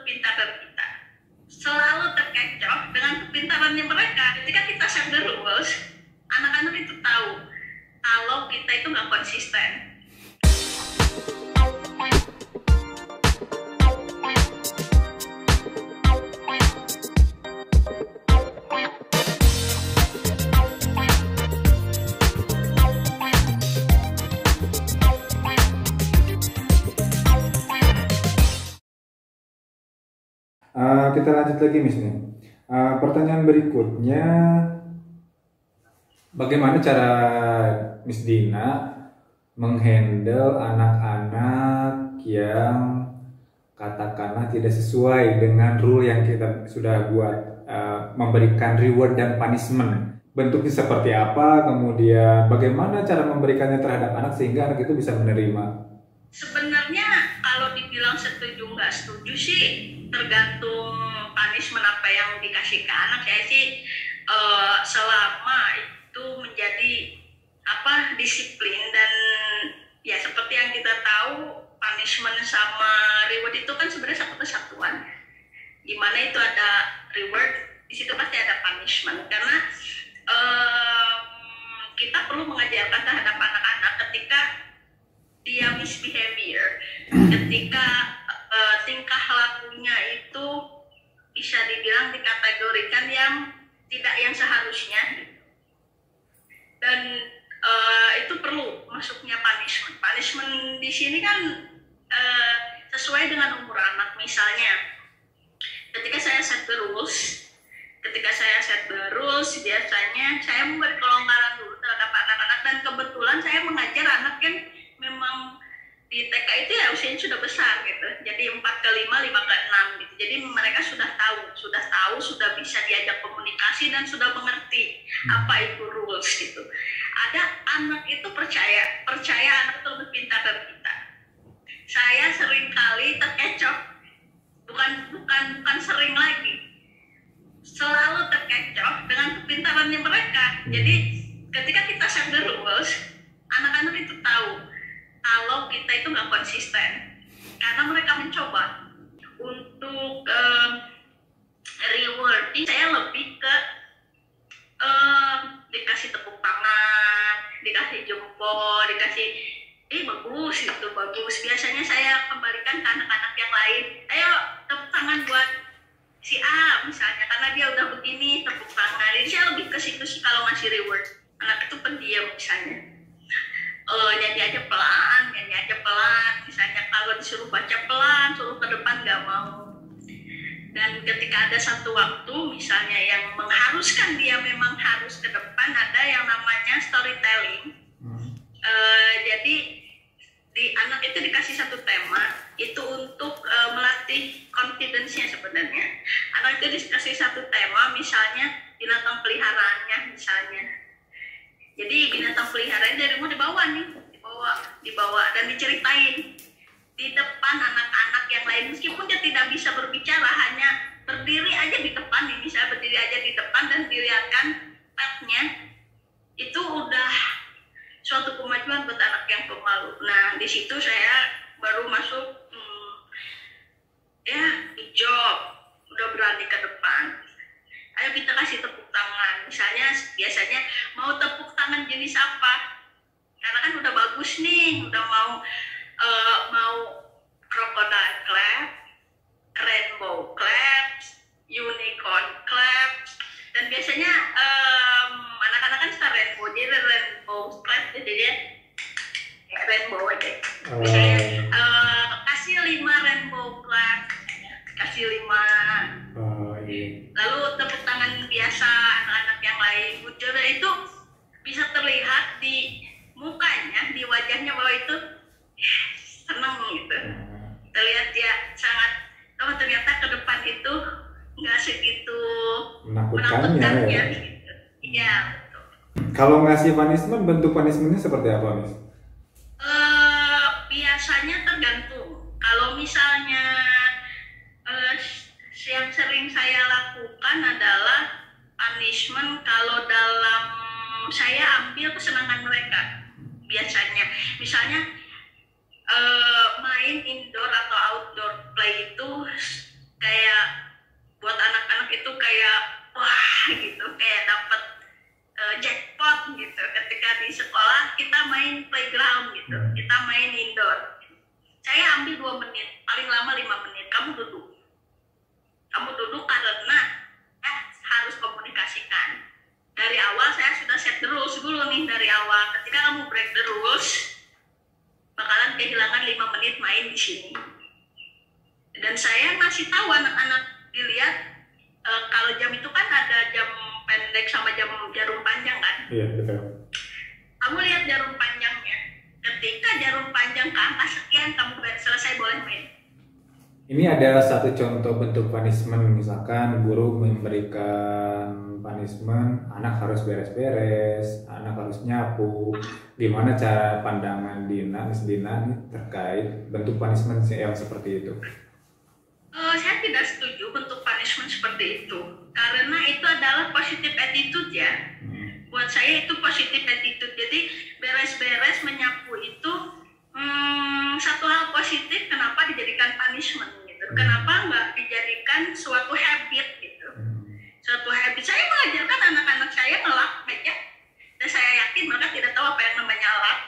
pintar dari kita. Selalu terkecoh dengan kepintarannya mereka. Ketika kita set the rules, anak-anak itu tahu kalau kita itu nggak konsisten. Kita lanjut lagi Miss nih. Pertanyaan berikutnya, bagaimana cara Miss Dina menghandle anak-anak yang katakanlah tidak sesuai dengan rule yang kita sudah buat, memberikan reward dan punishment, bentuknya seperti apa, kemudian bagaimana cara memberikannya terhadap anak sehingga anak itu bisa menerima? Sebenarnya kalau dibilang setuju nggak setuju sih tergantung punishment apa yang dikasih ke anak. Saya sih selama itu menjadi disiplin dan ya seperti yang kita tahu, punishment sama reward itu kan sebenarnya satu kesatuan. Dimana itu ada reward, di situ pasti ada punishment. Karena kita perlu mengajarkan terhadap anak-anak ketika dia misbehavior, ketika tingkah lakunya itu bisa dibilang dikategorikan yang seharusnya, dan itu perlu masuknya punishment. Punishment di sini kan sesuai dengan umur anak. Misalnya, ketika saya set the rules, biasanya saya memberi kelonggaran dulu terhadap anak-anak, dan kebetulan saya mengajar anak yang memang di TK itu ya usianya sudah besar gitu, jadi 4 ke 5, 5 ke 6 gitu. Jadi mereka sudah tahu, sudah bisa diajak komunikasi dan sudah mengerti apa itu rules gitu. Ada anak itu percaya anak itu lebih pintar dari kita. Saya sering kali terkecoh, bukan sering lagi, selalu terkecoh dengan kepintarannya mereka. Jadi ketika kita set the rules, anak-anak itu tahu kalau kita itu nggak konsisten, karena mereka mencoba. Untuk rewarding, saya lebih ke dikasih tepuk tangan, dikasih jempol, dikasih bagus gitu, bagus. Biasanya saya kembalikan ke anak-anak yang lain, ayo tepuk tangan buat si A misalnya, karena dia udah begini, tepuk tangan. Jadi saya lebih ke situ sih kalau ngasih reward. Anak itu pendiam misalnya, nyanyi aja pelan, misalnya kalau disuruh baca pelan, suruh ke depan nggak mau. Dan ketika ada satu waktu misalnya yang mengharuskan dia memang harus ke depan, ada yang namanya storytelling. Jadi di anak itu dikasih satu tema, itu untuk melatih confidence-nya sebenarnya. Anak itu dikasih satu tema, misalnya binatang peliharaannya misalnya. Jadi binatang peliharaan dari rumah dibawa dan diceritain di depan anak-anak yang lain, meskipun dia tidak bisa berbicara, hanya berdiri aja di depan, dan dilihatkan petnya, itu udah suatu kemajuan buat anak yang pemalu. Nah, di situ saya baru masuk job, udah berani ke depan. Ayo kita kasih tepuk tangan. Misalnya biasanya mau tepuk tangan jenis apa? Karena kan udah bagus nih, udah mau crocodile clap, rainbow claps, unicorn claps, dan biasanya anak-anak kan suka rainbow, jadi rainbow clap, jadi dia rainbow aja. Misalnya kasih 5 rainbow clap, kasih 5. Lalu tepuk tangan biasa anak-anak yang lain, itu bisa terlihat di mukanya, di wajahnya bahwa itu senang gitu. Terlihat dia sangat, ternyata ke depan itu nggak segitu menakutkan ya. Gitu. Iya, betul. Kalau ngasih punishment, bentuk punishmentnya seperti apa, Miss? Biasanya tergantung. Kalau misalnya yang sering saya lakukan adalah punishment kalau dalam saya ambil kesenangan mereka. Biasanya, misalnya main indoor atau outdoor play itu paling lama 5 menit. Kamu duduk karena harus komunikasikan. Dari awal saya sudah set the rules dulu nih dari awal. Ketika kamu break the rules, bakalan kehilangan 5 menit main di sini. Dan saya masih tahu anak-anak dilihat kalau jam itu kan ada jam pendek sama jarum panjang kan. Iya, betul. Kamu lihat jarum panjangnya. Ketika jarum panjang ke angka sekian, kamu selesai boleh main. Ini ada satu contoh bentuk punishment, misalkan guru memberikan punishment, anak harus beres-beres, anak harus nyapu. Gimana cara pandangan Miss Dina terkait bentuk punishment yang seperti itu? Saya tidak setuju bentuk punishment seperti itu, karena itu adalah positive attitude ya. Buat saya itu positive attitude. Jadi beres-beres menyapu itu satu hal positif. Kenapa dijadikan punishment gitu? Kenapa nggak dijadikan suatu habit gitu? Suatu habit. Saya mengajarkan anak-anak saya ngelap meja, dan saya yakin mereka tidak tahu apa yang namanya lap,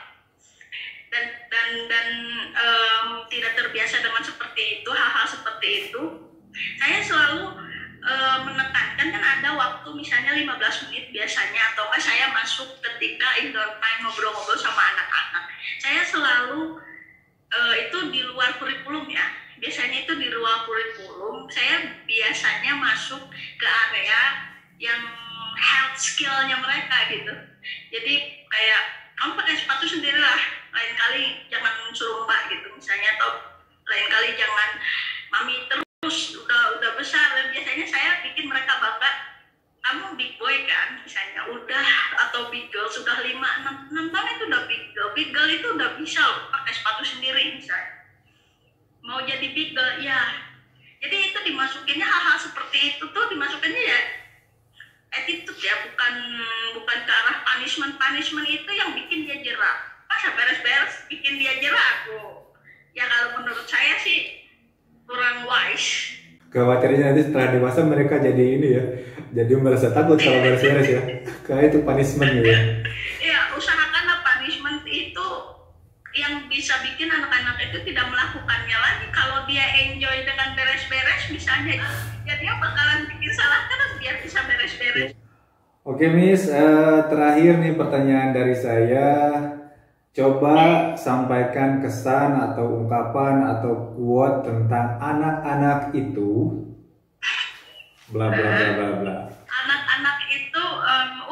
dan tidak terbiasa dengan seperti itu, hal-hal seperti itu. Saya selalu menekankan, kan ada waktu misalnya 15 menit biasanya, atau saya masuk ketika indoor time ngobrol-ngobrol sama anak-anak. Saya selalu itu di luar kurikulum ya. Biasanya itu di luar kurikulum. Saya biasanya masuk ke area yang health skill-nya mereka gitu. Jadi kayak kamu pakai sepatu sendirilah, lain kali jangan suruh mbak gitu misalnya, atau lain kali jangan mami terus, udah besar. Dan biasanya saya bikin mereka bangga, kamu big boy kan misalnya, udah, atau big girl sudah 5-6 tahun itu udah big girl itu udah bisa loh pakai sepatu sendiri misalnya. Mau jadi big girl ya, jadi itu dimasukinnya hal-hal seperti itu tuh dimasukinnya ya attitude ya, bukan ke arah punishment itu yang bikin dia jerak. Masa beres-beres bikin dia jerak? Ya kalau menurut saya sih kurang wise. Khawatirnya nanti setelah dewasa mereka jadi ini ya, jadi merasa takut kalau beres-beres ya, kayak itu punishment gitu ya. Ya, usahakanlah punishment itu yang bisa bikin anak-anak itu tidak melakukannya lagi. Kalau dia enjoy dengan beres-beres misalnya, ya dia bakalan bikin salah terus biar bisa beres-beres. Oke Miss, terakhir nih pertanyaan dari saya. Coba sampaikan kesan atau ungkapan atau quote tentang anak-anak itu bla bla bla bla bla. Anak-anak itu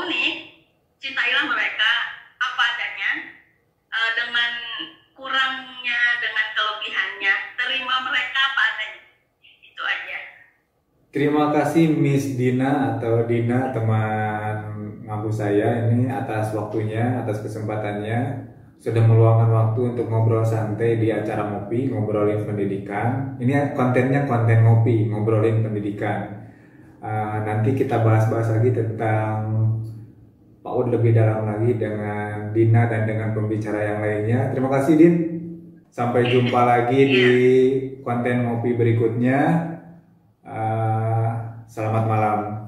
unik, cintailah mereka apa adanya, dengan kurangnya, dengan kelebihannya, terima mereka apa adanya. Itu aja. Terima kasih Miss Dina atau Dina, teman ngampus saya ini, atas waktunya, atas kesempatannya. Sudah meluangkan waktu untuk ngobrol santai di acara ngopi, ngobrolin pendidikan. Ini kontennya konten ngopi, ngobrolin pendidikan. Nanti kita bahas-bahas lagi tentang PAUD lebih dalam lagi dengan Dina dan dengan pembicara yang lainnya. Terima kasih Din. Sampai jumpa lagi di konten ngopi berikutnya. Selamat malam.